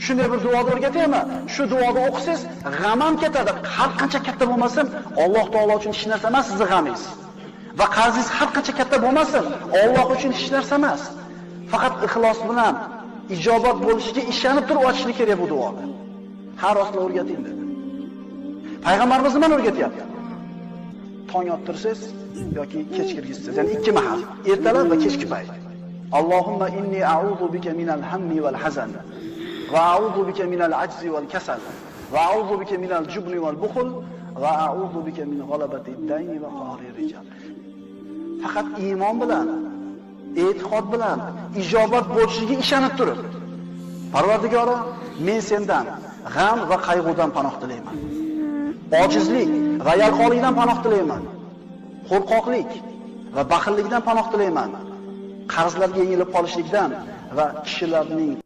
Shunday bir duoni o'rgataymi? Shu duoni o'qisangiz, g'am ham ketadi. Har qancha katta bo'lmasin, Alloh taolo uchun hech narsa emas sizning g'amingiz. Va qarzingiz har qancha katta bo'lmasin, Alloh uchun hech narsa emas. Faqat ixlos bilan ijobat bo'lishiga ishonib turib ochishni kerak bu duoni. Har rostla o'rgating dedi. Payg'ambarimiz nima o'rgatyapti? Tong ottirsangiz yoki kech kirgizsangiz, ya'ni ikki mahal, ertalab va kechki payt. Allohumma inni a'udhu bika minal hammi wal hazan va a'udhu bika minal ajzi wal kasal va a'udhu bika minal jubni wal bukhl va a'udhu bika min ghalabati ad-dayni va qahri rijal. Faqat iymon bilan, e'tiqod bilan ijobat bo'lishiga ishonib turib, Parvardigoro, men sendan g'am va qayg'udan panoh tilayman. Ojizlik va yalqonlikdan panoh tilayman. Qo'rqoqlik va baxillikdan panoh tilayman. Qarzlarga yengilib qolishlikdan va kishilarning